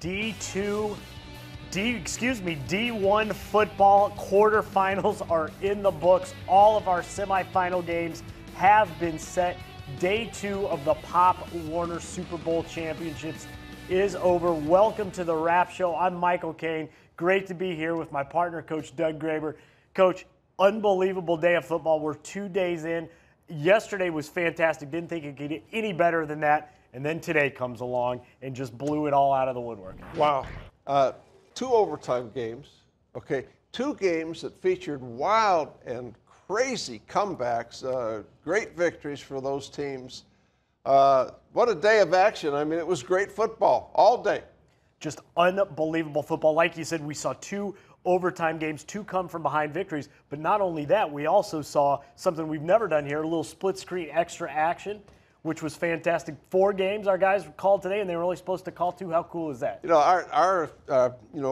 D1 football quarterfinals are in the books. All of our semifinal games have been set. Day 2 of the Pop Warner Super Bowl Championships is over. Welcome to the Wrap Show. I'm Michael Kane. Great to be here with my partner, Coach Doug Graber. Coach, unbelievable day of football. We're 2 days in. Yesterday was fantastic. Didn't think it could get any better than that. And then today comes along and just blew it all out of the woodwork. Wow. 2 overtime games, okay? 2 games that featured wild and crazy comebacks, great victories for those teams. What a day of action. I mean, it was great football all day. Just unbelievable football. Like you said, we saw 2 overtime games, 2 come from behind victories. But not only that, we also saw something we've never done here, a little split screen extra action, which was fantastic. 4 games our guys called today, and they were only supposed to call 2. How cool is that? You know, our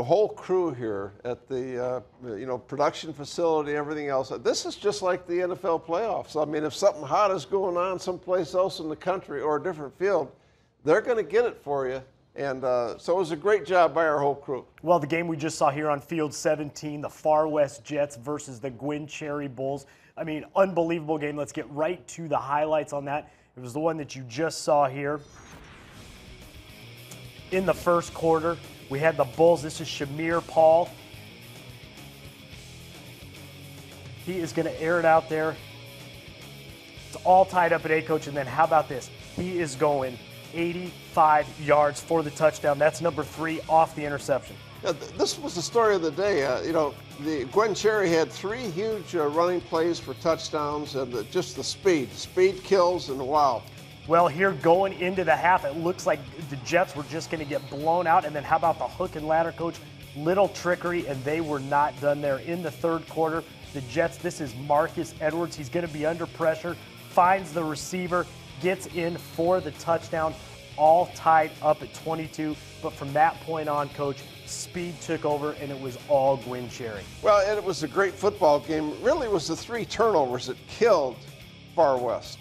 whole crew here at the production facility, everything else. This is just like the NFL playoffs. I mean, if something hot is going on someplace else in the country or a different field, they're going to get it for you. And so it was a great job by our whole crew. Well, the game we just saw here on Field 17, the Far West Jets versus the Gwinn Cherry Bulls. I mean, unbelievable game. Let's get right to the highlights on that. It was the one that you just saw here. In the first quarter, we had the Bulls. This is Shamir Paul. He is going to air it out there. It's all tied up at 8, Coach. And then how about this? He is going 85 yards for the touchdown. That's number 3 off the interception. Yeah, this was the story of the day. The Gwinn Cherry had 3 huge running plays for touchdowns, and just the speed. Speed kills, and wow. Well, here going into the half, it looks like the Jets were just going to get blown out. And then how about the hook and ladder, Coach? Little trickery, and they were not done there. In the third quarter, the Jets, this is Marcus Edwards. He's going to be under pressure, finds the receiver, gets in for the touchdown, all tied up at 22. But from that point on, Coach, speed took over, and it was all Gwinn Cherry. Well, and it was a great football game. Really, it was the 3 turnovers that killed Far West.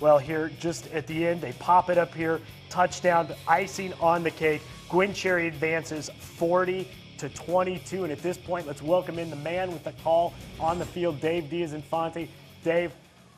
Well, here, just at the end, they pop it up here. Touchdown, icing on the cake. Gwinn Cherry advances 40-22. And at this point, let's welcome in the man with the call on the field, Dave Diaz-Infante. Dave,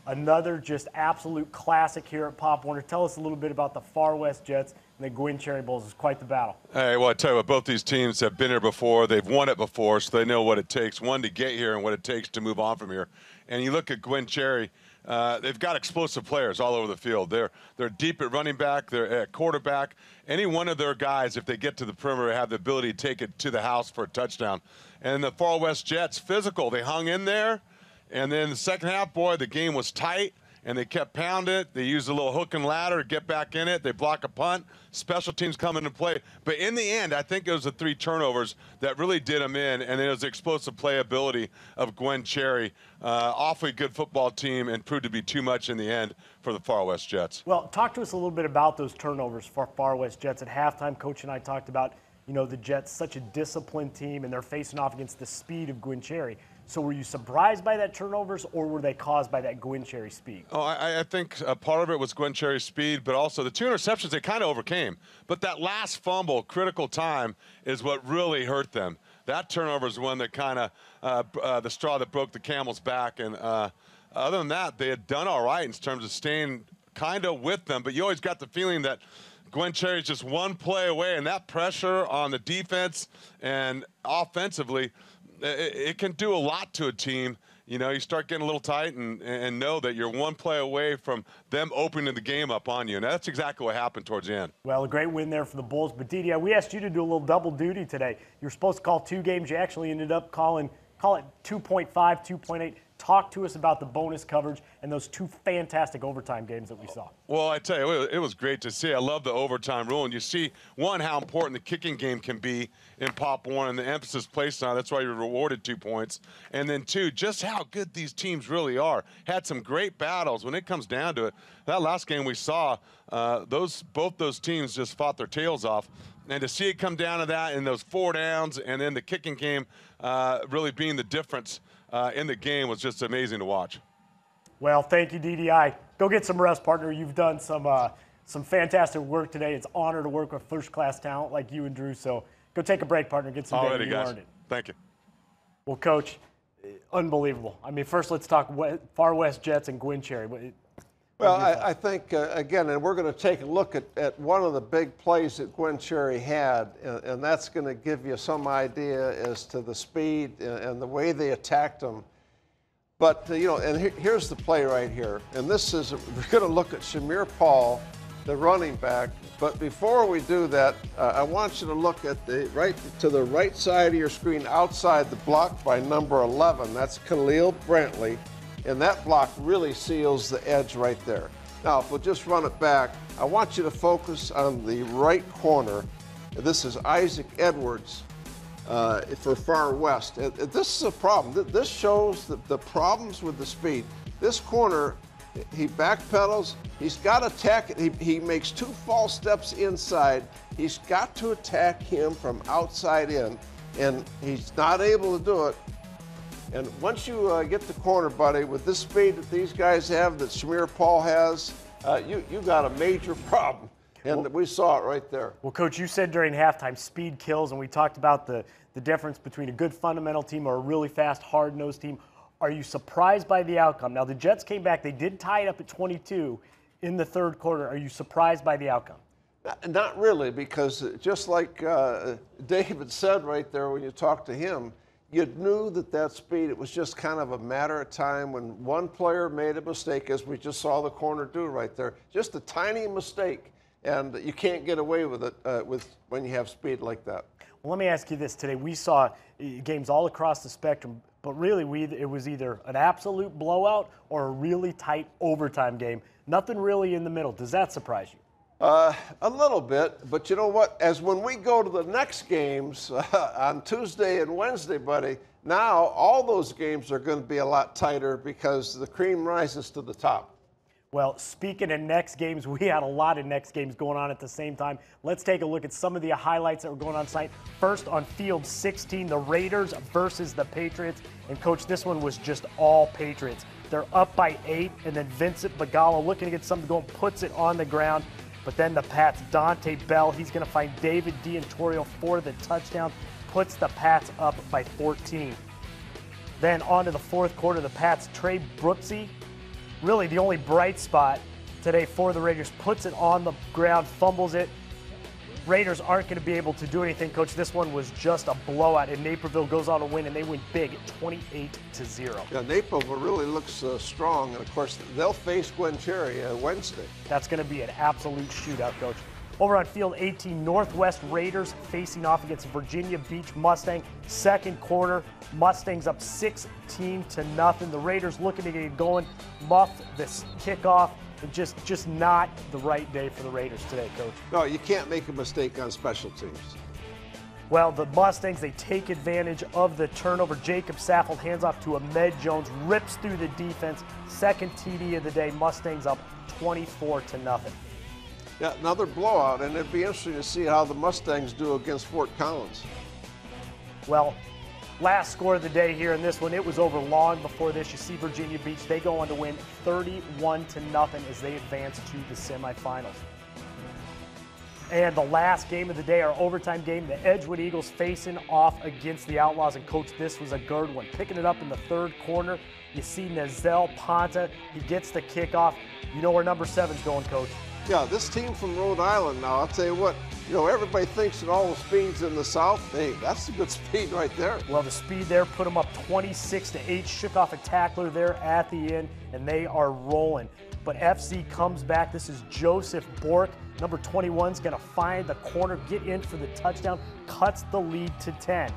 another just absolute classic here at Pop Warner. Tell us a little bit about the Far West Jets and the Gwinn Cherry Bulls. It's quite the battle. Hey, well, I tell you what, both these teams have been here before. They've won it before, so they know what it takes, one, to get here and what it takes to move on from here. And you look at Gwinn Cherry, they've got explosive players all over the field. They're deep at running back. They're at quarterback. Any one of their guys, if they get to the perimeter, have the ability to take it to the house for a touchdown. And the Far West Jets, physical. They hung in there. And then the second half, boy, the game was tight, and they kept pounding it. They used a little hook and ladder to get back in it. They block a punt. Special teams come into play. But in the end, I think it was the 3 turnovers that really did them in, and it was the explosive playability of Gwinn Cherry. Awfully good football team, and proved to be too much in the end for the Far West Jets. Well, talk to us a little bit about those turnovers for Far West Jets. At halftime, Coach and I talked about, the Jets, such a disciplined team, and they're facing off against the speed of Gwinn Cherry. So were you surprised by that turnovers, or were they caused by that Gwinn Cherry speed? Oh, I think part of it was Gwinn Cherry's speed, but also the 2 interceptions they kind of overcame. But that last fumble, critical time, is what really hurt them. That turnover is one that kind of the straw that broke the camel's back. And other than that, they had done all right in terms of staying kind of with them. But you always got the feeling that Gwinn Cherry is just one play away, and that pressure on the defense and offensively, it can do a lot to a team. You start getting a little tight and know that you're one play away from them opening the game up on you. And that's exactly what happened towards the end. Well, a great win there for the Bulls. But, Didi, we asked you to do a little double duty today. You were supposed to call 2 games. You actually ended up call it 2.5, 2.8. Talk to us about the bonus coverage and those 2 fantastic overtime games that we saw. Well, I tell you, it was great to see. I love the overtime rule. And you see, one, how important the kicking game can be in Pop Warner and the emphasis placed on it. That's why you're rewarded 2 points. And then, 2, just how good these teams really are. Had some great battles. When it comes down to it, that last game we saw, both those teams just fought their tails off. And to see it come down to that in those 4 downs and then the kicking game really being the difference in the game was just amazing to watch. Well, thank you, DDI. Go get some rest, partner. You've done some some fantastic work today. It's an honor to work with first-class talent like you and Drew. So go take a break, partner. Get some Already, You guys. earned it. Thank you. Well, Coach, unbelievable. I mean, first let's talk Far West Jets and Gwynn Cherry. Well, I think, again, and we're going to take a look at one of the big plays that Gwynn Cherry had, and that's going to give you some idea as to the speed and the way they attacked them. But, and here's the play right here. And this is, we're going to look at Shamir Paul, the running back. But before we do that, I want you to look at the right side of your screen outside the block by number 11. That's Khalil Brantley. And that block really seals the edge right there. Now, if we'll just run it back, I want you to focus on the right corner. This is Isaac Edwards for Far West. This is a problem. This shows the problems with the speed. This corner, he backpedals. He's got to attack it. He makes 2 false steps inside. He's got to attack him from outside in, and he's not able to do it. And once you get the corner, buddy, with this speed that these guys have, that Shamir Paul has, you got a major problem. And we saw it right there. Well, Coach, you said during halftime, speed kills, and we talked about the difference between a good fundamental team or a really fast, hard-nosed team. Are you surprised by the outcome? Now, the Jets came back. They did tie it up at 22 in the third quarter. Are you surprised by the outcome? Not really, because just like David said right there when you talked to him, you knew that speed, it was just kind of a matter of time when one player made a mistake, as we just saw the corner do right there. Just a tiny mistake, and you can't get away with it when you have speed like that. Well, let me ask you this today. We saw games all across the spectrum, but really it was either an absolute blowout or a really tight overtime game. Nothing really in the middle. Does that surprise you? A little bit, but you know what? As when we go to the next games on Tuesday and Wednesday, buddy, now all those games are going to be a lot tighter because the cream rises to the top. Well, speaking of next games, we had a lot of next games going on at the same time. Let's take a look at some of the highlights that were going on tonight. First, on field 16, the Raiders versus the Patriots. And, Coach, this one was just all Patriots. They're up by 8, and then Vincent Bagala looking to get something going, puts it on the ground. But then the Pats, Dante Bell, he's going to find David D'Antorio for the touchdown, puts the Pats up by 14. Then on to the fourth quarter, the Pats, Trey Brooksy, really the only bright spot today for the Raiders, puts it on the ground, fumbles it. Raiders aren't going to be able to do anything, Coach. This one was just a blowout, and Naperville goes on to win, and they win big at 28-0. Yeah, Naperville really looks strong, and of course they'll face Gwynn Cherry Wednesday. That's going to be an absolute shootout, Coach. Over on field 18, Northwest Raiders facing off against Virginia Beach Mustang. Second quarter, Mustangs up 16-0. The Raiders looking to get it going, muff this kickoff. Just not the right day for the Raiders today, Coach. No, you can't make a mistake on special teams. Well, the Mustangs, they take advantage of the turnover. Jacob Saffold hands off to Ahmed Jones, rips through the defense. Second TD of the day, Mustangs up 24-0. Yeah, another blowout, and it'd be interesting to see how the Mustangs do against Fort Collins. Well, last score of the day here in this one, it was over long before this. You see Virginia Beach, they go on to win 31-0 as they advance to the semifinals. And the last game of the day, our overtime game, the Edgewood Eagles facing off against the Outlaws. And, Coach, this was a good one. Picking it up in the third corner, you see Nazel Ponta. He gets the kickoff. You know where number 7's going, Coach. Yeah, this team from Rhode Island now, I'll tell you what, everybody thinks that all the speed's in the South. Hey, that's the good speed right there. Well, the speed there put them up 26-8, shook off a tackler there at the end, and they are rolling. But FC comes back. This is Joseph Bork. Number 21's going to find the corner, get in for the touchdown, cuts the lead to 10.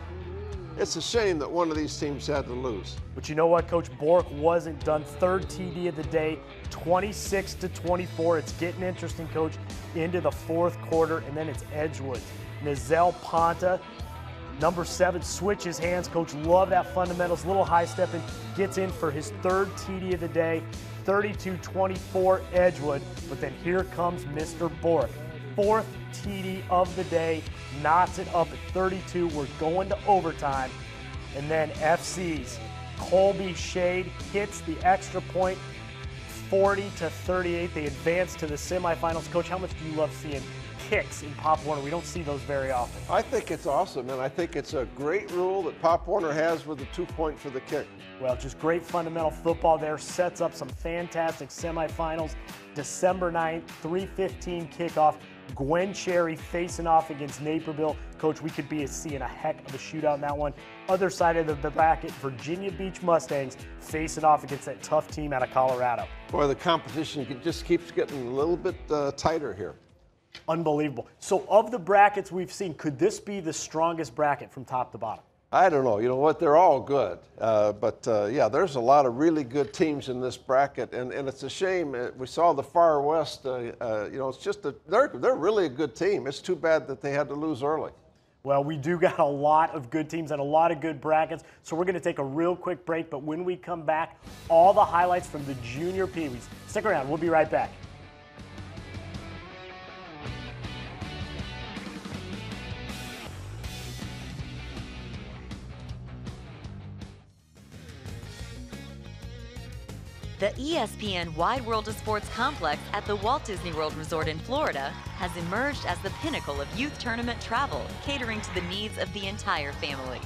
It's a shame that one of these teams had to lose. But you know what, Coach? Bork wasn't done. Third TD of the day, 26-24. It's getting interesting, Coach, into the fourth quarter, and then it's Edgewood. Nazel Ponta, number 7, switches hands. Coach, love that fundamentals, little high stepping, gets in for his third TD of the day, 32-24 Edgewood. But then here comes Mr. Bork. Fourth TD of the day, knots it up at 32. We're going to overtime. And then FC's Colby Shade hits the extra point, 40-38. They advance to the semifinals. Coach, how much do you love seeing kicks in Pop Warner? We don't see those very often. I think it's awesome, and I think it's a great rule that Pop Warner has with the 2-point for the kick. Well, just great fundamental football there. Sets up some fantastic semifinals. December 9th, 3:15 kickoff. Gwen Cherry facing off against Naperville. Coach, we could be seeing a heck of a shootout in that one. Other side of the bracket, Virginia Beach Mustangs facing off against that tough team out of Colorado. Boy, the competition just keeps getting a little bit tighter here. Unbelievable. So of the brackets we've seen, could this be the strongest bracket from top to bottom? I don't know. You know what? They're all good. Yeah, there's a lot of really good teams in this bracket, and it's a shame. We saw the Far West. It's just they're really a good team. It's too bad that they had to lose early. Well, we do got a lot of good teams and a lot of good brackets, so we're going to take a real quick break, but when we come back, all the highlights from the Junior Pee-wees. Stick around. We'll be right back. The ESPN Wide World of Sports complex at the Walt Disney World Resort in Florida has emerged as the pinnacle of youth tournament travel, catering to the needs of the entire family.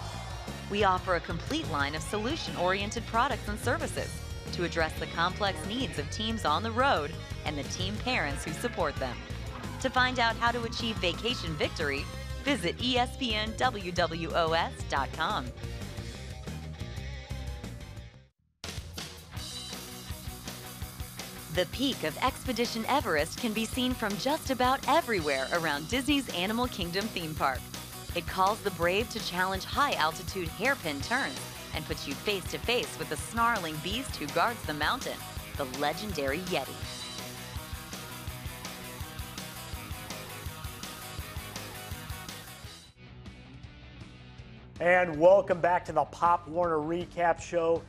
We offer a complete line of solution-oriented products and services to address the complex needs of teams on the road and the team parents who support them. To find out how to achieve vacation victory, visit ESPNWWOS.com. The peak of Expedition Everest can be seen from just about everywhere around Disney's Animal Kingdom theme park. It calls the brave to challenge high-altitude hairpin turns and puts you face-to-face with the snarling beast who guards the mountain, the legendary Yeti. And welcome back to the Pop Warner Recap Show.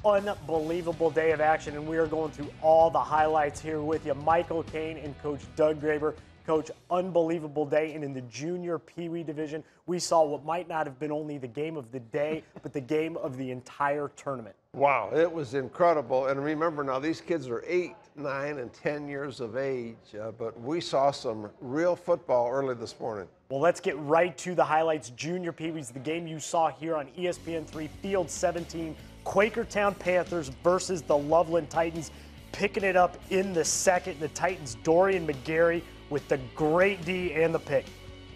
Unbelievable day of action, and we are going through all the highlights here with you. Michael Kane and Coach Doug Graber. Coach, unbelievable day, and in the Junior Pee-wee division, we saw what might not have been only the game of the day, but the game of the entire tournament. Wow, it was incredible. And remember now, these kids are 8, 9, and 10 years of age, but we saw some real football early this morning. Well, let's get right to the highlights. Junior Pee-wees, the game you saw here on ESPN3, Field 17, Quakertown Panthers versus the Loveland Titans. Picking it up in the second, the Titans, Dorian McGarry with the great D and the pick.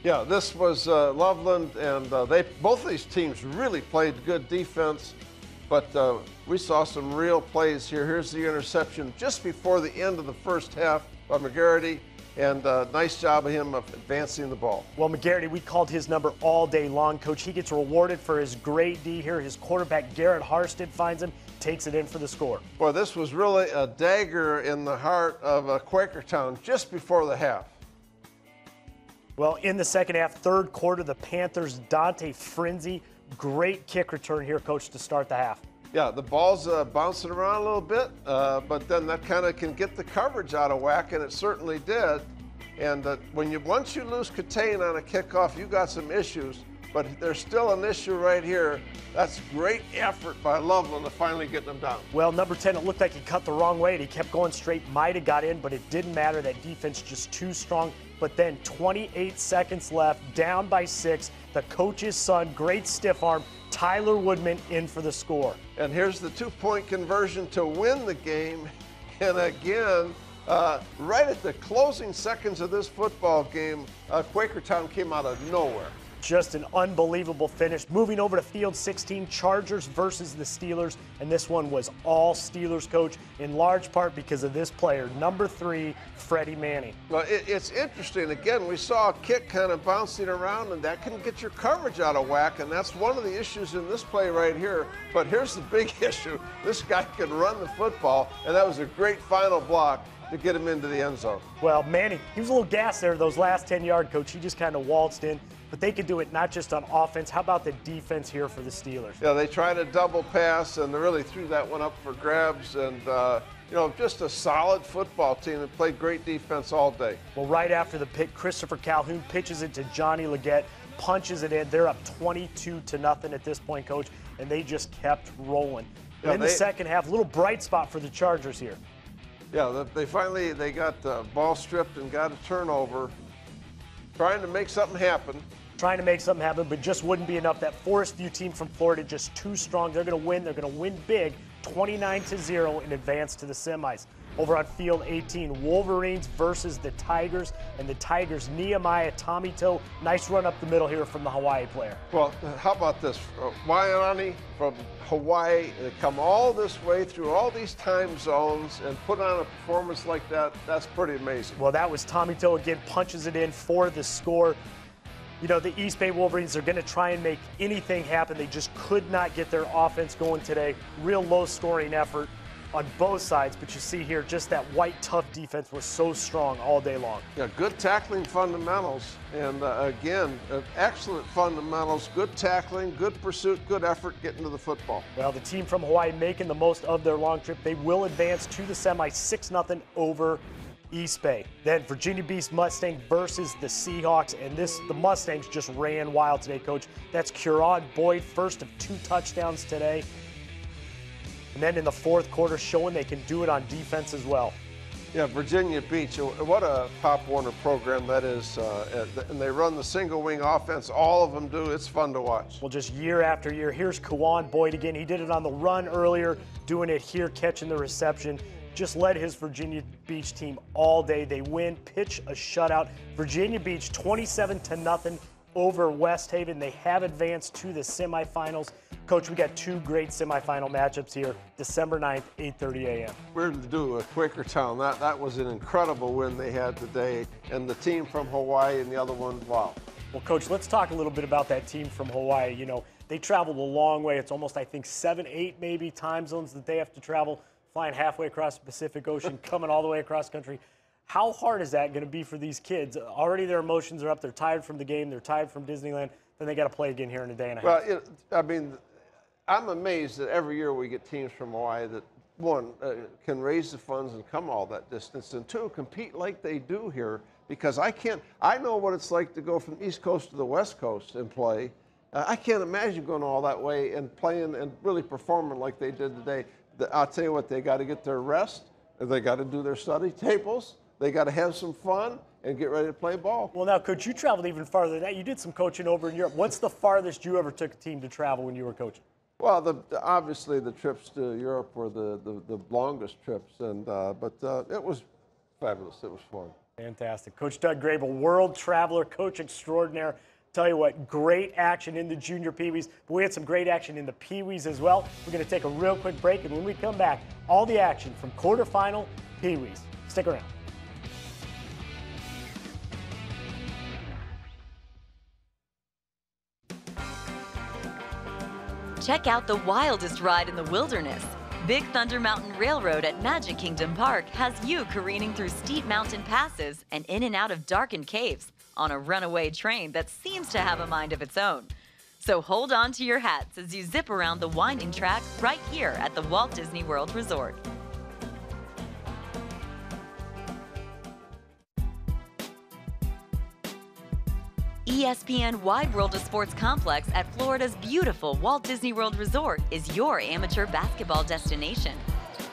Yeah, this was Loveland, and both of these teams really played good defense, but we saw some real plays here. Here's the interception just before the end of the first half by McGarry, and nice job of him of advancing the ball. Well, McGarry, we called his number all day long, Coach. He gets rewarded for his great D here. His quarterback, Garrett Harstead, finds him, takes it in for the score. Boy, this was really a dagger in the heart of Quakertown just before the half. Well, in the second half, third quarter, the Panthers, Dante Frenzy, great kick return here, Coach, to start the half. Yeah, the ball's bouncing around a little bit, but then that kind of can get the coverage out of whack, and it certainly did. And once you lose Catane on a kickoff, you got some issues, but there's still an issue right here. That's great effort by Loveland to finally get them down. Well, number 10, it looked like he cut the wrong way, and he kept going straight. Might have got in, but it didn't matter. That defense just too strong. But then 28 seconds left, down by 6. The coach's son, great stiff arm, Tyler Woodman in for the score. And here's the 2-point conversion to win the game. And again, right at the closing seconds of this football game, Quakertown came out of nowhere. Just an unbelievable finish. Moving over to Field 16, Chargers versus the Steelers. And this one was all Steelers, Coach, in large part because of this player, number 3, Freddie Manning. Well, it's interesting. Again, we saw a kick kind of bouncing around, and that can get your coverage out of whack, and that's one of the issues in this play right here. But here's the big issue. This guy can run the football, and that was a great final block to get him into the end zone. Well, Manning, he was a little gassed there those last 10-yard, Coach. He just kind of waltzed in. But they could do it not just on offense. How about the defense here for the Steelers? Yeah, they tried a double pass, and they really threw that one up for grabs. And, just a solid football team that played great defense all day. Well, right after the pick, Christopher Calhoun pitches it to Johnny Leggett, punches it in. They're up 22-0 at this point, Coach, and they just kept rolling. Yeah, in the second half, a little bright spot for the Chargers here. Yeah, they got the ball stripped and got a turnover, trying to make something happen. Trying to make something happen, but just wouldn't be enough. That Forest View team from Florida just too strong. They're going to win. They're going to win big, 29-0 in advance to the semis. Over on field 18, Wolverines versus the Tigers, and the Tigers, Nehemiah Tomito. Nice run up the middle here from the Hawaii player. Well, how about this? Waianae from Hawaii, they come all this way through all these time zones and put on a performance like that. That's pretty amazing. Well, that was Tomito again, punches it in for the score. You know, the East Bay Wolverines are going to try and make anything happen. They just could not get their offense going today. Real low-scoring effort on both sides, but you see here just that white tough defense was so strong all day long. Yeah, good tackling fundamentals, and again, excellent fundamentals, good tackling, good pursuit, good effort getting to the football. Well, the team from Hawaii making the most of their long trip. They will advance to the semi 6-0 over East Bay. Then Virginia Beast Mustang versus the Seahawks, and the Mustangs just ran wild today, Coach. That's Kieran Boyd, first of 2 touchdowns today. And then in the fourth quarter, showing they can do it on defense as well. Yeah, Virginia Beach, what a Pop Warner program that is. And they run the single wing offense. All of them do. It's fun to watch. Well, just year after year. Here's Kieran Boyd again. He did it on the run earlier, doing it here, catching the reception. Just led his Virginia Beach team all day. They win, pitch a shutout. Virginia Beach 27-0 over West Haven. They have advanced to the semifinals. Coach, we got 2 great semifinal matchups here, December 9th, 8:30 a.m. We're going to do a Quakertown. That was an incredible win they had today. And the team from Hawaii and the other one, wow. Well, Coach, let's talk a little bit about that team from Hawaii. You know, they traveled a long way. It's almost, I think, 7, 8 maybe time zones that they have to travel, flying halfway across the Pacific Ocean, coming all the way across country. How hard is that going to be for these kids? Already their emotions are up. They're tired from the game. They're tired from Disneyland. Then they got to play again here in a day and a half. Well, I mean, I'm amazed that every year we get teams from Hawaii that, 1, can raise the funds and come all that distance, and 2, compete like they do here, because I know what it's like to go from the East Coast to the West Coast and play. I can't imagine going all that way and playing and really performing like they did today. I'll tell you what, they got to get their rest. They got to do their study tables. They got to have some fun and get ready to play ball. Well, now, Coach, you traveled even farther than that. You did some coaching over in Europe. What's the farthest you ever took a team to travel when you were coaching? Well, obviously the trips to Europe were the longest trips, and but it was fabulous. It was fun. Fantastic. Coach Doug Grable, world traveler, coach extraordinaire. Tell you what, great action in the junior Pee-wees, but we had some great action in the Pee-wees as well. We're going to take a real quick break, and when we come back, all the action from quarterfinal Pee-wees. Stick around. Check out the wildest ride in the wilderness. Big Thunder Mountain Railroad at Magic Kingdom Park has you careening through steep mountain passes and in and out of darkened caves on a runaway train that seems to have a mind of its own. So hold on to your hats as you zip around the winding track right here at the Walt Disney World Resort. ESPN Wide World of Sports Complex at Florida's beautiful Walt Disney World Resort is your amateur basketball destination.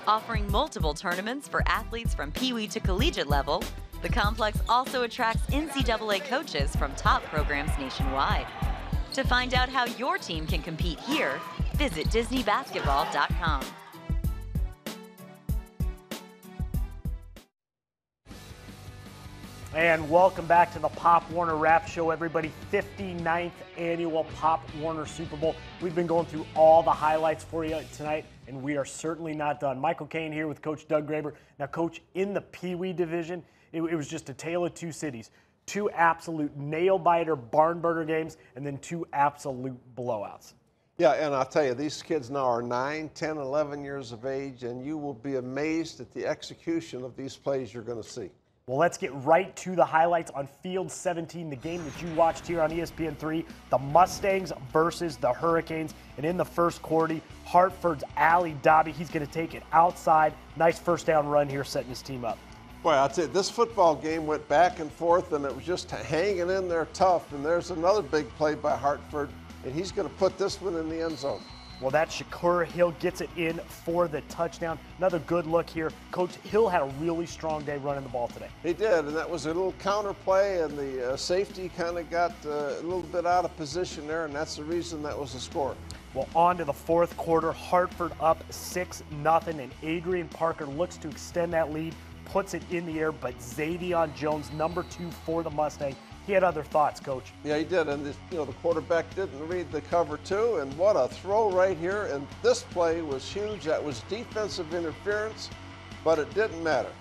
Offering multiple tournaments for athletes from Pee-wee to collegiate level, the complex also attracts NCAA coaches from top programs nationwide. To find out how your team can compete here, visit DisneyBasketball.com. And welcome back to the Pop Warner Wrap Show, everybody. 59th annual Pop Warner Super Bowl. We've been going through all the highlights for you tonight, and we are certainly not done. Michael Kane here with Coach Doug Graber. Now, Coach, in the Pee-wee division, it was just a tale of 2 cities. 2 absolute nail-biter, barn-burner games, and then 2 absolute blowouts. Yeah, and I'll tell you, these kids now are 9, 10, 11 years of age, and you will be amazed at the execution of these plays you're going to see. Well, let's get right to the highlights on Field 17, the game that you watched here on ESPN3, the Mustangs versus the Hurricanes. And in the first quarter, Hartford's Ali Dobby, he's going to take it outside. Nice first down run here, setting his team up. Boy, I'll tell you, this football game went back and forth, and it was just hanging in there tough. And there's another big play by Hartford, and he's going to put this one in the end zone. Well, that Shakur Hill gets it in for the touchdown. Another good look here. Coach Hill had a really strong day running the ball today. He did, and that was a little counter play, and the safety kind of got a little bit out of position there, and that's the reason that was the score. Well, on to the fourth quarter. Hartford up 6-0, and Adrian Parker looks to extend that lead, puts it in the air, but Xavion Jones, number 2 for the Mustang, he had other thoughts, Coach. Yeah, he did, and the quarterback didn't read the cover too, and what a throw right here, and this play was huge. That was defensive interference, but it didn't matter.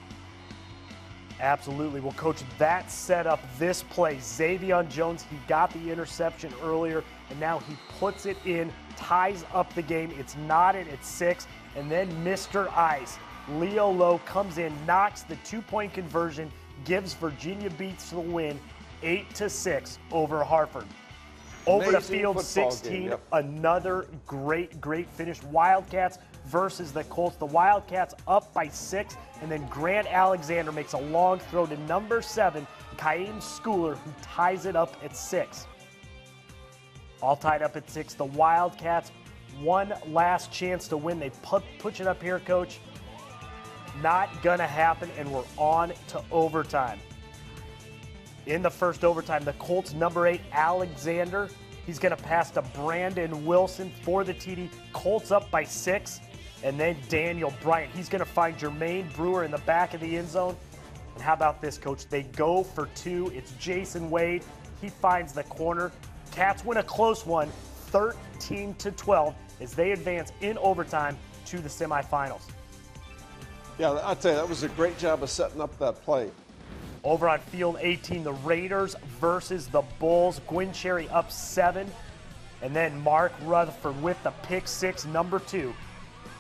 Absolutely. Well, Coach, that set up this play. Xavion Jones, he got the interception earlier, and now he puts it in, ties up the game. It's knotted at 6, and then Mr. Ice, Leo Lowe, comes in, knocks the 2-point conversion, gives Virginia Beach the win, 8-6 over Hartford. Over to field 16, yep. Another great finish. Wildcats versus the Colts. The Wildcats up by 6, and then Grant Alexander makes a long throw to number 7, Kaim Schooler, who ties it up at 6. All tied up at 6. The Wildcats, one last chance to win. They push it up here, Coach. Not gonna happen, and we're on to overtime. In the first overtime, the Colts number 8, Alexander, he's going to pass to Brandon Wilson for the TD. Colts up by 6. And then Daniel Bryant, he's going to find Jermaine Brewer in the back of the end zone. And how about this, Coach? They go for 2. It's Jason Wade. He finds the corner. Cats win a close one, 13-12, as they advance in overtime to the semifinals. Yeah, I'll tell you, that was a great job of setting up that play. Over on field 18, the Raiders versus the Bulls. Gwynn Cherry up 7. And then Mark Rutherford with the pick 6, number 2.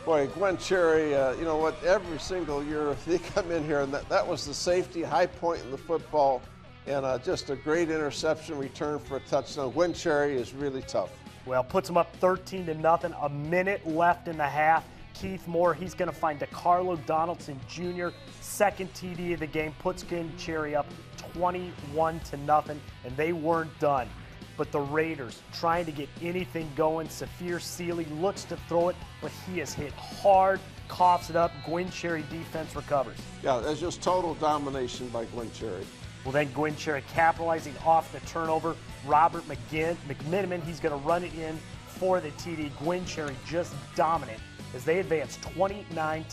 Boy, Gwynn Cherry, you know what, every single year they come in here, and that was the safety, high point in the football, and just a great interception return for a touchdown. Gwynn Cherry is really tough. Well, puts them up 13-0, a minute left in the half. Keith Moore, he's going to find DeCarlo Donaldson Jr., second TD of the game, puts Gwynn Cherry up 21-0, and they weren't done. But the Raiders trying to get anything going. Saphir Sealy looks to throw it, but he is hit hard, coughs it up. Gwynn Cherry defense recovers. Yeah, that's just total domination by Gwynn Cherry. Well, then Gwynn Cherry capitalizing off the turnover. Robert McMiniman, he's going to run it in for the TD. Gwynn Cherry just dominant as they advance 29-0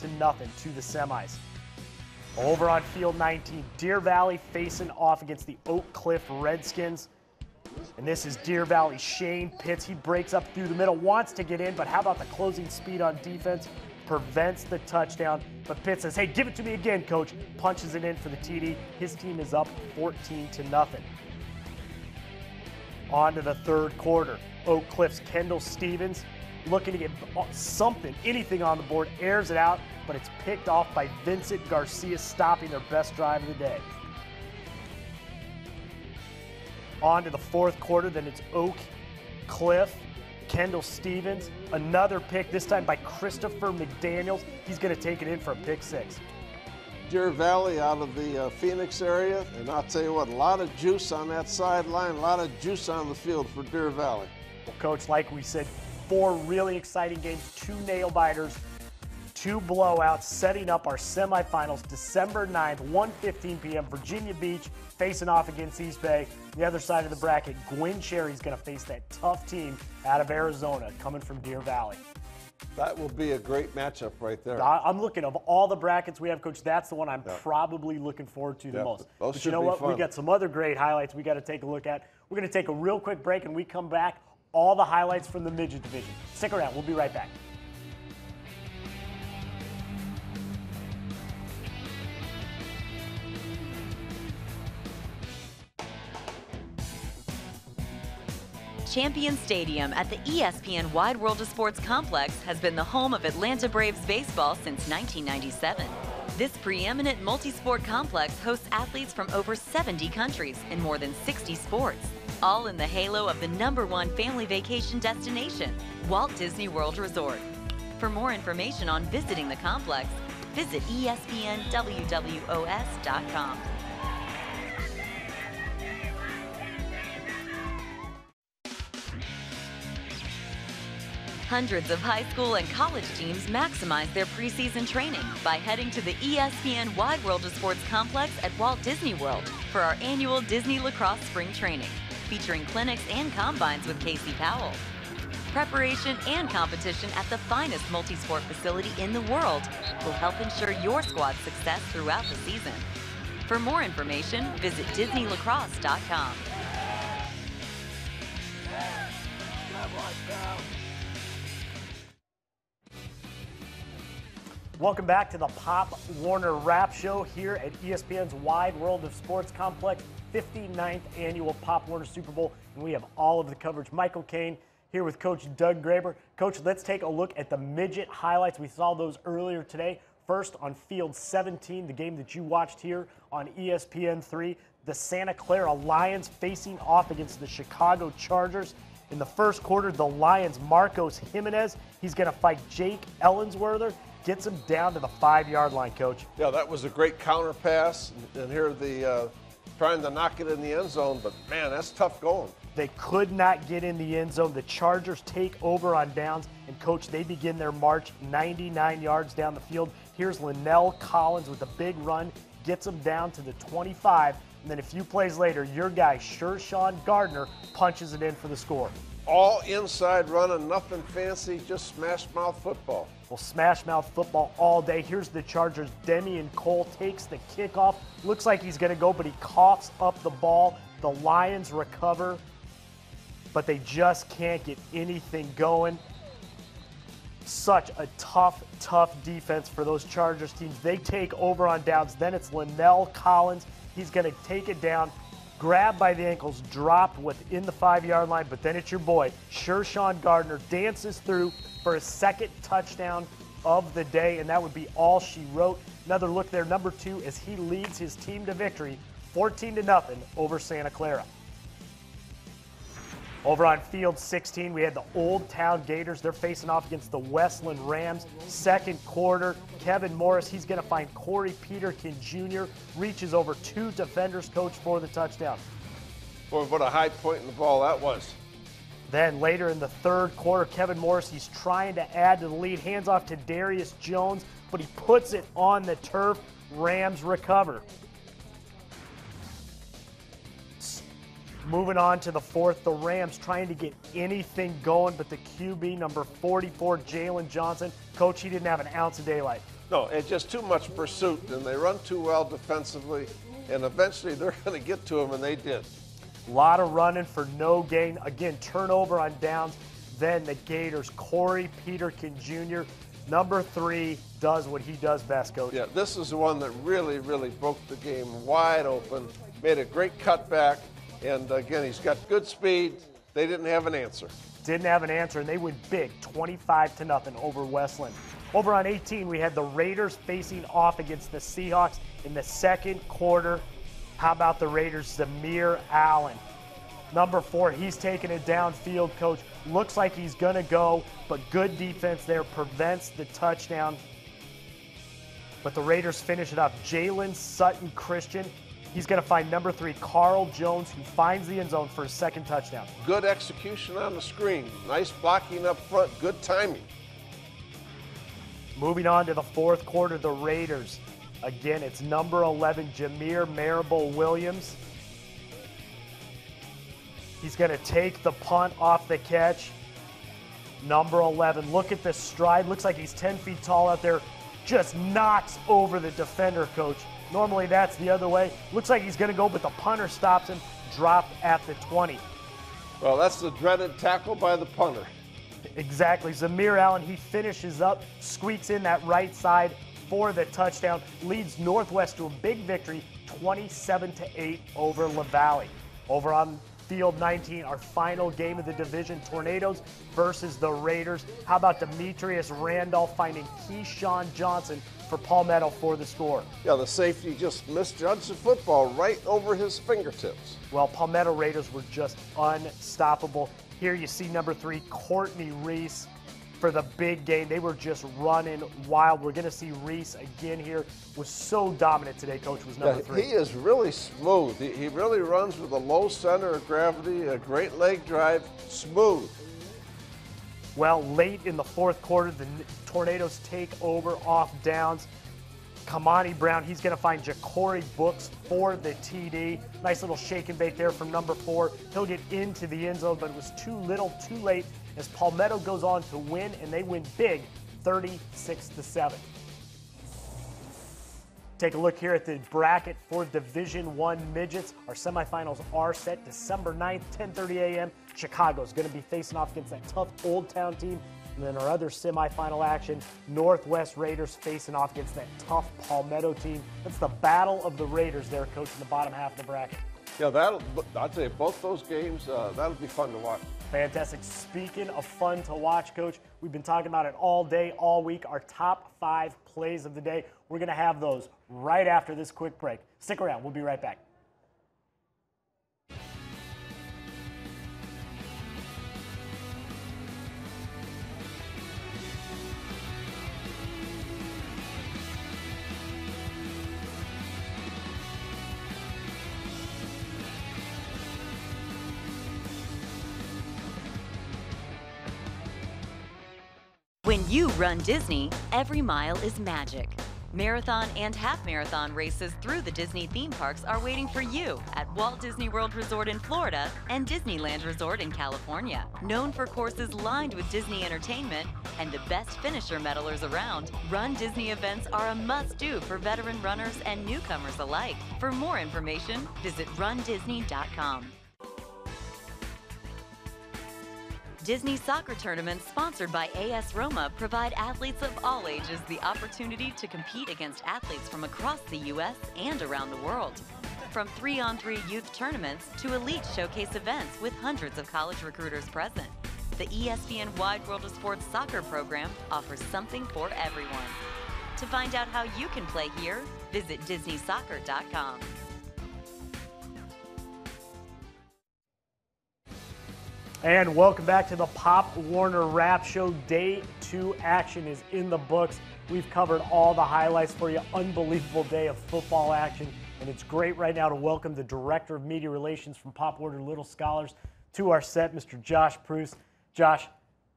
to the semis. Over on field 19, Deer Valley facing off against the Oak Cliff Redskins. And this is Deer Valley Shane Pitts. He breaks up through the middle, wants to get in, but how about the closing speed on defense? Prevents the touchdown. But Pitts says, hey, give it to me again, coach. Punches it in for the TD. His team is up 14-0. On to the third quarter. Oak Cliff's Kendall Stevens looking to get something, anything on the board, airs it out, but it's picked off by Vincent Garcia, stopping their best drive of the day. On to the fourth quarter, then it's Oak Cliff, Kendall Stevens, another pick, this time by Christopher McDaniels. He's going to take it in for a pick 6. Deer Valley out of the Phoenix area, and I'll tell you what, a lot of juice on that sideline, a lot of juice on the field for Deer Valley. Well, Coach, like we said, 4 really exciting games, 2 nail-biters, 2 blowouts, setting up our semifinals December 9th, 1:15 p.m. Virginia Beach facing off against East Bay. The other side of the bracket, Gwynn Cherry's going to face that tough team out of Arizona coming from Deer Valley. That will be a great matchup right there. I'm looking, of all the brackets we have, Coach, that's the one I'm probably looking forward to the most. But you know what? We got some other great highlights we got to take a look at. We're going to take a real quick break, and we come back, all the highlights from the midget division. Stick around. We'll be right back. Champion Stadium at the ESPN Wide World of Sports Complex has been the home of Atlanta Braves baseball since 1997. This preeminent multi-sport complex hosts athletes from over 70 countries in more than 60 sports, all in the halo of the #1 family vacation destination, Walt Disney World Resort. For more information on visiting the complex, visit ESPNWWOS.com. Hundreds of high school and college teams maximize their preseason training by heading to the ESPN Wide World of Sports complex at Walt Disney World for our annual Disney Lacrosse Spring Training, featuring clinics and combines with Casey Powell. Preparation and competition at the finest multi-sport facility in the world will help ensure your squad's success throughout the season. For more information, visit DisneyLacrosse.com. Welcome back to the Pop Warner Wrap Show here at ESPN's Wide World of Sports Complex, 59th annual Pop Warner Super Bowl, and we have all of the coverage. Michael Kane here with Coach Doug Graber. Coach, let's take a look at the midget highlights. We saw those earlier today. First on Field 17, the game that you watched here on ESPN3, the Santa Clara Lions facing off against the Chicago Chargers. In the first quarter, the Lions' Marcos Jimenez, he's going to fight Jake Ellensworther. Gets him down to the 5-yard line, Coach. Yeah, that was a great counter pass. And here the trying to knock it in the end zone, but man, that's tough going. They could not get in the end zone. The Chargers take over on downs, and Coach, they begin their march 99 yards down the field. Here's Linnell Collins with a big run, gets him down to the 25, and then a few plays later, your guy, Shershawn Gardner, punches it in for the score. All inside running, nothing fancy, just smash mouth football. Well, smash mouth football all day. Here's the Chargers. Demian Cole takes the kickoff. Looks like he's going to go, but he coughs up the ball. The Lions recover, but they just can't get anything going. Such a tough defense for those Chargers teams. They take over on downs. Then it's Linnell Collins. He's going to take it down. Grabbed by the ankles, dropped within the 5-yard line, but then it's your boy, Shershawn Gardner, dances through for his second touchdown of the day, and that would be all she wrote. Another look there, number 2, as he leads his team to victory, 14-0 over Santa Clara. Over on Field 16, we had the Old Town Gators. They're facing off against the Westland Rams. Second quarter, Kevin Morris, he's going to find Corey Peterkin Jr., reaches over 2 defenders, Coach, for the touchdown. Boy, what a high point in the ball that was. Then later in the third quarter, Kevin Morris, he's trying to add to the lead. Hands off to Darius Jones, but he puts it on the turf. Rams recover. Moving on to the fourth, the Rams trying to get anything going, but the QB, number 44, Jalen Johnson, Coach, he didn't have an ounce of daylight. No, it's just too much pursuit, and they run too well defensively, and eventually they're going to get to him, and they did. A lot of running for no gain. Again, turnover on downs. Then the Gators, Corey Peterkin Jr., number 3, does what he does best, Coach. Yeah, this is the one that really broke the game wide open, made a great cutback. And again, he's got good speed. They didn't have an answer. Didn't have an answer, and they win big, 25-0 over Westland. Over on 18, we had the Raiders facing off against the Seahawks in the second quarter. How about the Raiders? Zamir Allen, number 4, he's taking it downfield, Coach. Looks like he's going to go, but good defense there prevents the touchdown. But the Raiders finish it up. Jalen Sutton Christian, he's going to find number 3, Carl Jones, who finds the end zone for his second touchdown. Good execution on the screen. Nice blocking up front. Good timing. Moving on to the fourth quarter, the Raiders. Again, it's number 11, Jameer Marable-Williams. He's going to take the punt off the catch. Number 11, look at this stride. Looks like he's 10 feet tall out there. Just knocks over the defender, Coach. Normally that's the other way. Looks like he's going to go, but the punter stops him, dropped at the 20. Well, that's the dreaded tackle by the punter. Exactly. Zamir Allen, he finishes up, squeaks in that right side for the touchdown, leads Northwest to a big victory, 27-8 over LaValle. Over on Field 19, our final game of the division, Tornadoes versus the Raiders. How about Demetrius Randolph finding Keyshawn Johnson for Palmetto for the score? Yeah, the safety just misjudged the football right over his fingertips. Well, Palmetto Raiders were just unstoppable. Here you see number 3, Courtney Reese, for the big game. They were just running wild. We're going to see Reese again here. Was so dominant today, Coach, was number 3. He is really smooth. He really runs with a low center of gravity, a great leg drive, smooth. Well, late in the fourth quarter, the Tornadoes take over off downs. Kamani Brown, he's going to find Ja'Cory Brooks for the TD. Nice little shake and bake there from number 4. He'll get into the end zone, but it was too little, too late, as Palmetto goes on to win, and they win big, 36-7. Take a look here at the bracket for Division I Midgets. Our semifinals are set December 9th, 10:30 a.m. Chicago's going to be facing off against that tough Old Town team. And then our other semifinal action, Northwest Raiders facing off against that tough Palmetto team. That's the battle of the Raiders there, Coach, in the bottom half of the bracket. Yeah, I'd say both those games, that'll be fun to watch. Fantastic. Speaking of fun to watch, Coach, we've been talking about it all day, all week. Our top 5 plays of the day. We're going to have those right after this quick break. Stick around. We'll be right back. When you run Disney, every mile is magic. Marathon and half marathon races through the Disney theme parks are waiting for you at Walt Disney World Resort in Florida and Disneyland Resort in California. Known for courses lined with Disney entertainment and the best finisher medalers around, Run Disney events are a must-do for veteran runners and newcomers alike. For more information, visit rundisney.com. Disney soccer tournaments sponsored by AS Roma provide athletes of all ages the opportunity to compete against athletes from across the U.S. and around the world. From 3-on-3 youth tournaments to elite showcase events with hundreds of college recruiters present, the ESPN Wide World of Sports soccer program offers something for everyone. To find out how you can play here, visit DisneySoccer.com. And welcome back to the Pop Warner Wrap Show. Day 2 action is in the books. We've covered all the highlights for you. Unbelievable day of football action. And it's great right now to welcome the Director of Media Relations from Pop Warner Little Scholars to our set, Mr. Josh Pruce. Josh,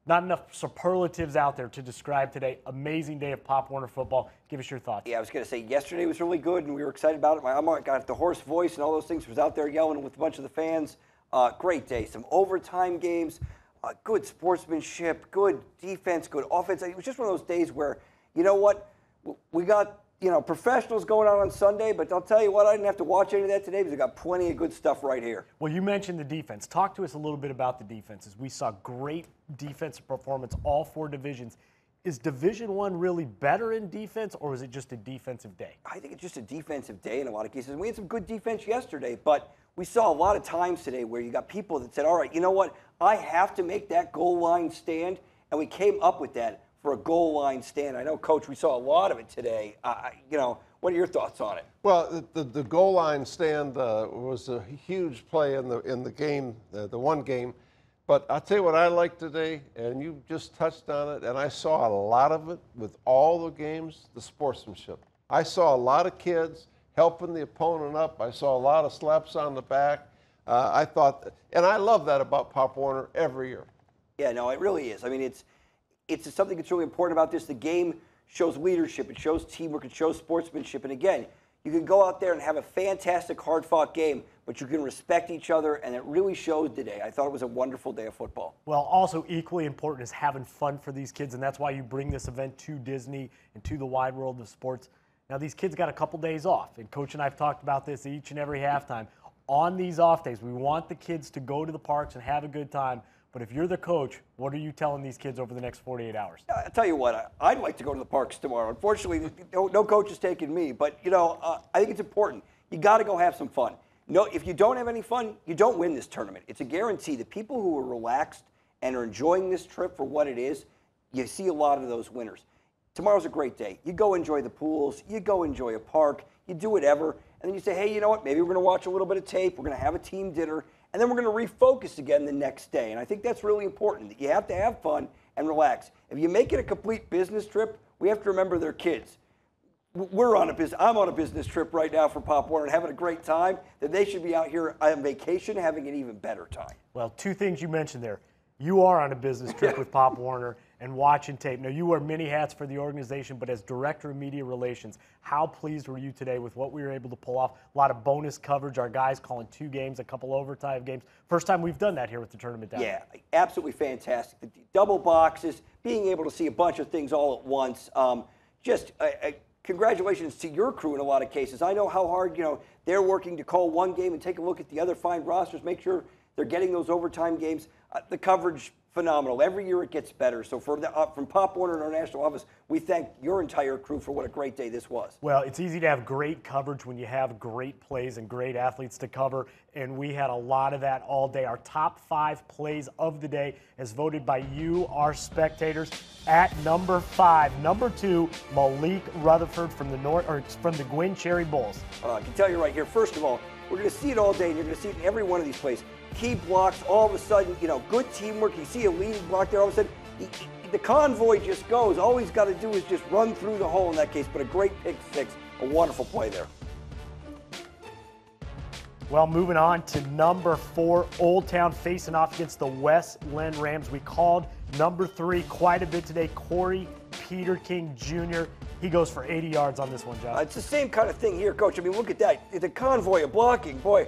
not enough superlatives out there to describe today. Amazing day of Pop Warner football. Give us your thoughts. Yeah, I was going to say yesterday was really good, and we were excited about it. My mom got the hoarse voice and all those things, was out there yelling with a bunch of the fans. Great day. Some overtime games, good sportsmanship, good defense, good offense. It was just one of those days where, you know what, we got, professionals going on Sunday, but I'll tell you what, I didn't have to watch any of that today because I got plenty of good stuff right here. Well, you mentioned the defense. Talk to us a little bit about the defenses. We saw great defensive performance, all 4 divisions. Is Division I really better in defense, or was it just a defensive day? I think it's just a defensive day in a lot of cases. We had some good defense yesterday, but we saw a lot of times today where you got people that said, all right, you know what, I have to make that goal line stand, and we came up with that for a goal line stand. I know, Coach, we saw a lot of it today. What are your thoughts on it? Well, the goal line stand was a huge play in the game, the one game. But I'll tell you what I liked today, and you just touched on it, and I saw a lot of it with all the games, the sportsmanship. I saw a lot of kids helping the opponent up. I saw a lot of slaps on the back. I thought, and I love that about Pop Warner every year. Yeah, no, it really is. I mean, it's something that's really important about this. The game shows leadership, it shows teamwork, it shows sportsmanship, and again, you can go out there and have a fantastic, hard-fought game, but you can respect each other, and it really showed today. I thought it was a wonderful day of football. Well, also equally important is having fun for these kids, and that's why you bring this event to Disney and to the wide world of sports. Now, these kids got a couple days off, and Coach and I have talked about this each and every halftime. On these off days, we want the kids to go to the parks and have a good time, but if you're the coach, what are you telling these kids over the next 48 hours? I'll tell you what, I'd like to go to the parks tomorrow. Unfortunately, no coach is taking me, but, I think it's important. You got to go have some fun. No, if you don't have any fun, you don't win this tournament. It's a guarantee. The people who are relaxed and are enjoying this trip for what it is, you see a lot of those winners. Tomorrow's a great day. You go enjoy the pools, you go enjoy a park, you do whatever, and then you say, hey, you know what, maybe we're going to watch a little bit of tape, we're going to have a team dinner, and then we're going to refocus again the next day. And I think that's really important, that you have to have fun and relax. If you make it a complete business trip, we have to remember they're kids. I'm on a business trip right now for Pop Warner and having a great time, that they should be out here on vacation having an even better time. Well, 2 things you mentioned there. You are on a business trip with Pop Warner and watching tape. Now, you wear many hats for the organization, but as Director of Media Relations, how pleased were you today with what we were able to pull off? A lot of bonus coverage, our guys calling 2 games, a couple overtime games. First time we've done that here with the tournament down there. Absolutely fantastic. The double boxes, being able to see a bunch of things all at once. Congratulations to your crew in a lot of cases. I know how hard, they're working to call one game and take a look at the other fine rosters, make sure they're getting those overtime games. The coverage, phenomenal. Every year it gets better. So from Pop Warner and our national office, we thank your entire crew for what a great day this was. Well, it's easy to have great coverage when you have great plays and great athletes to cover, and we had a lot of that all day. Our top 5 plays of the day as voted by you, our spectators. At number 5, number 2, Malik Rutherford from the Gwinn Cherry Bulls. I can tell you right here, first of all, we're going to see it all day, and you're going to see it in every one of these plays. Key blocks, all of a sudden, good teamwork. You see a leading block there, all of a sudden, the convoy just goes. All he's got to do is just run through the hole in that case, but a great pick six, a wonderful play there. Well, moving on to number 4, Old Town facing off against the West Linn Rams. We called number 3 quite a bit today, Corey Peter King Jr. He goes for 80 yards on this one, John. It's the same kind of thing here, Coach. I mean, look at that. The convoy of blocking, boy.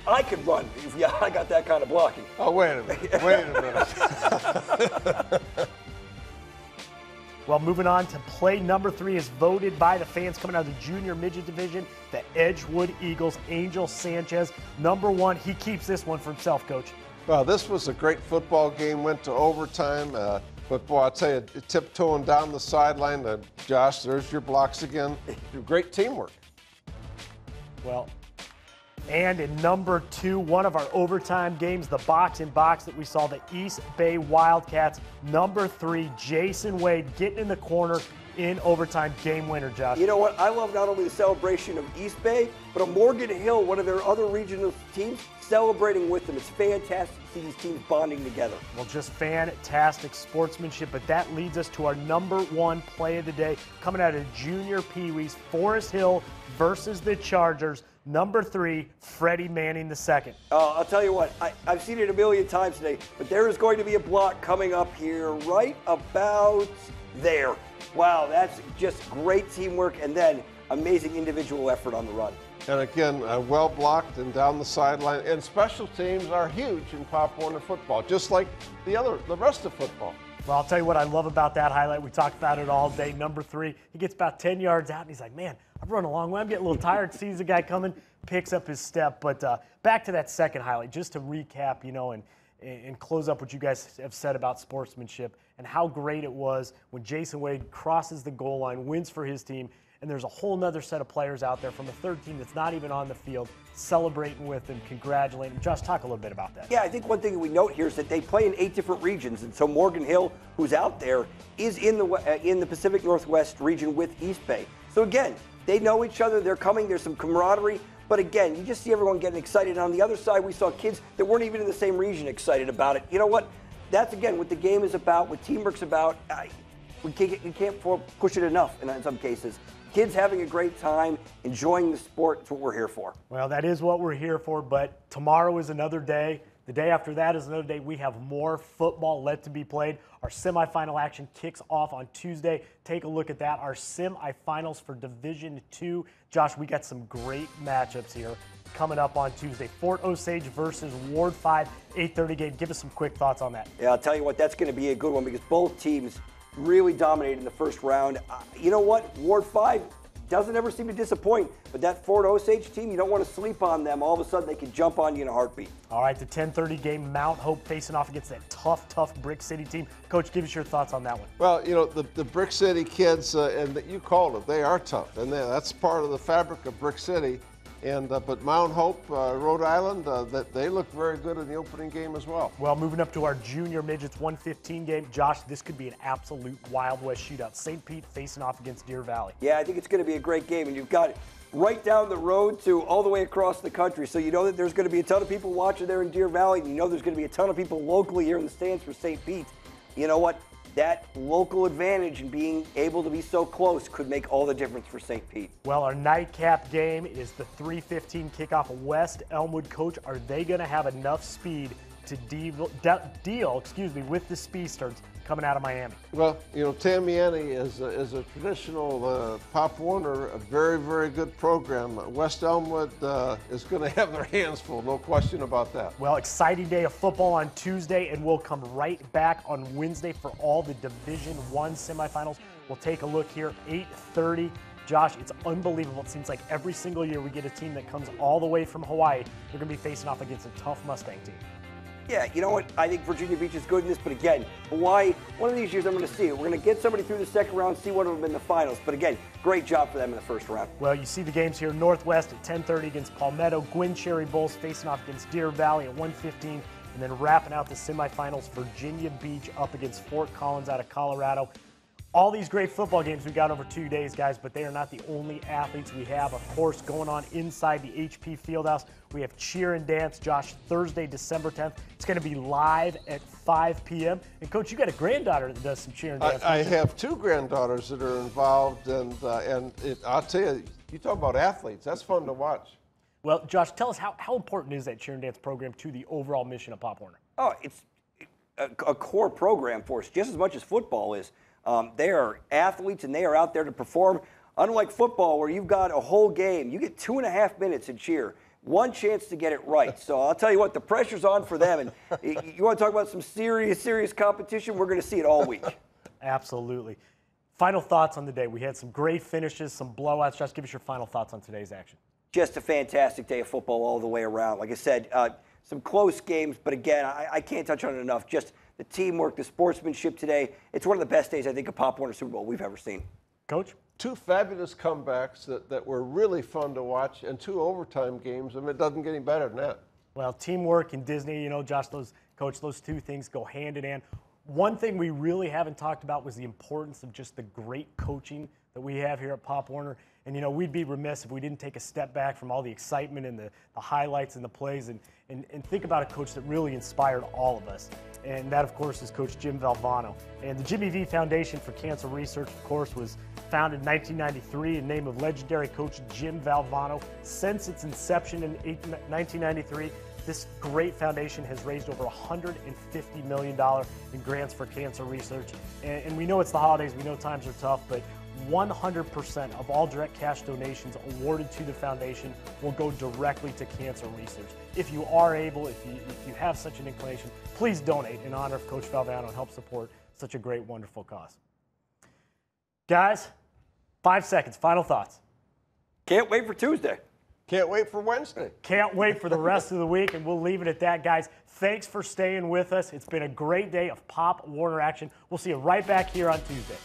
I could run if I got that kind of blocking. Oh, wait a minute. Well, moving on to play number 3 is voted by the fans coming out of the junior midget division, the Edgewood Eagles, Angel Sanchez. Number 1, he keeps this one for himself, Coach. Well, this was a great football game, went to overtime. But, boy, I'll tell you, tiptoeing down the sideline, Josh, there's your blocks again. Great teamwork. Well, and in number 2, one of our overtime games, the box-in-box that we saw, the East Bay Wildcats. Number 3, Jason Wade getting in the corner in overtime, game winner, Josh. You know what? I love not only the celebration of East Bay, but a Morgan Hill, one of their other regional teams, celebrating with them. It's fantastic to see these teams bonding together. Well, just fantastic sportsmanship, but that leads us to our number 1 play of the day, coming out of junior Pee-wees, Forest Hill versus the Chargers. Number 3, Freddie Manning II. I'll tell you what, I've seen it a million times today, but there is going to be a block coming up here right about there. Wow, that's just great teamwork and then amazing individual effort on the run. And again, well blocked and down the sideline. And special teams are huge in Pop Warner football, just like the rest of football. Well, I'll tell you what I love about that highlight. We talked about it all day. Number 3, he gets about 10 yards out, and he's like, man, I've run a long way. I'm getting a little tired. Sees the guy coming, picks up his step. But back to that second highlight, just to recap, and close up what you guys have said about sportsmanship and how great it was when Jason Wade crosses the goal line, wins for his team, and there's a whole nother set of players out there from a third team that's not even on the field celebrating with him, congratulating him. Josh, talk a little bit about that. Yeah, I think one thing that we note here is that they play in 8 different regions, and so Morgan Hill, who's out there, is in the Pacific Northwest region with East Bay. So again, they know each other, they're coming, there's some camaraderie, but again, you just see everyone getting excited. And on the other side, we saw kids that weren't even in the same region excited about it. You know what? That's, again, what the game is about, what teamwork's about. You can't push it enough in some cases. Kids having a great time, enjoying the sport, it's what we're here for. Well, that is what we're here for, but tomorrow is another day. The day after that is another day. We have more football left to be played. Our semifinal action kicks off on Tuesday. Take a look at that. Our semifinals for Division II. Josh, we got some great matchups here coming up on Tuesday. Fort Osage versus Ward 5, 8:30 game. Give us some quick thoughts on that. Yeah, I'll tell you what, that's going to be a good one because both teams really dominated in the first round. You know what? Ward 5 doesn't ever seem to disappoint, but that Fort Osage team, you don't want to sleep on them. All of a sudden, they can jump on you in a heartbeat. All right, the 10:30 game, Mount Hope facing off against that tough Brick City team. Coach, give us your thoughts on that one. Well, the Brick City kids, and you called it, they are tough, and that's part of the fabric of Brick City. And but Mount Hope, Rhode Island, that they look very good in the opening game as well. Well, moving up to our junior midgets 115 game, Josh, this could be an absolute Wild West shootout. St. Pete facing off against Deer Valley. Yeah, I think it's going to be a great game, and you've got it right down the road to all the way across the country. So you know that there's going to be a ton of people watching there in Deer Valley, and you know there's going to be a ton of people locally here in the stands for St. Pete. You know what? That local advantage and being able to be so close could make all the difference for St. Pete. Well, our nightcap game is the 3:15 kickoff. West Elmwood. Coach, are they going to have enough speed to deal with the speedsters coming out of Miami? Well, Tamiami is a traditional Pop Warner, a very, very good program. West Elmwood is going to have their hands full, no question about that. Well, exciting day of football on Tuesday, and we'll come right back on Wednesday for all the Division I semifinals. We'll take a look here, 8:30. Josh, it's unbelievable. It seems like every single year we get a team that comes all the way from Hawaii. They're going to be facing off against a tough Mustang team. Yeah, you know what? I think Virginia Beach is good in this, but again, Hawaii, one of these years I'm going to see it. We're going to get somebody through the second round, see one of them in the finals. But again, great job for them in the first round. Well, you see the games here. Northwest at 10:30 against Palmetto. Gwynn Cherry Bulls facing off against Deer Valley at 1:15. And then wrapping out the semifinals, Virginia Beach up against Fort Collins out of Colorado. All these great football games we got over 2 days, guys, but they are not the only athletes we have, of course, going on inside the HP Fieldhouse. We have cheer and dance, Josh, Thursday, December 10th. It's going to be live at 5 p.m. And, Coach, you got a granddaughter that does some cheer and dance. I have two granddaughters that are involved, and I'll tell you, you talk about athletes. That's fun to watch. Well, Josh, tell us how important is that cheer and dance program to the overall mission of Pop Warner? Oh, it's a core program for us, just as much as football is. They are athletes, and they are out there to perform. Unlike football, where you've got a whole game, you get 2.5 minutes in cheer, one chance to get it right. So I'll tell you what, the pressure's on for them. And you want to talk about some serious competition? We're going to see it all week. Absolutely. Final thoughts on the day. We had some great finishes, some blowouts. Just give us your final thoughts on today's action. Just a fantastic day of football all the way around. Like I said, some close games, but again, I can't touch on it enough. Just the teamwork, the sportsmanship today. It's one of the best days, I think, of Pop Warner Super Bowl we've ever seen. Coach? Two fabulous comebacks that were really fun to watch, and two overtime games. I mean, it doesn't get any better than that. Well, teamwork and Disney, Josh, those two things go hand in hand. One thing we really haven't talked about was the importance of just the great coaching that we have here at Pop Warner. And, we'd be remiss if we didn't take a step back from all the excitement and the highlights and the plays and think about a coach that really inspired all of us. And that, of course, is Coach Jim Valvano. And the Jimmy V Foundation for Cancer Research, of course, was founded in 1993 in the name of legendary coach Jim Valvano. Since its inception in 1993, this great foundation has raised over $150 million in grants for cancer research. And we know it's the holidays, we know times are tough, but 100% of all direct cash donations awarded to the foundation will go directly to cancer research. If you are able, if you have such an inclination, please donate in honor of Coach Valvano and help support such a great, wonderful cause. Guys, 5 seconds, final thoughts. Can't wait for Tuesday. Can't wait for Wednesday. Can't wait for the rest of the week, and we'll leave it at that, guys. Thanks for staying with us. It's been a great day of Pop Warner action. We'll see you right back here on Tuesday.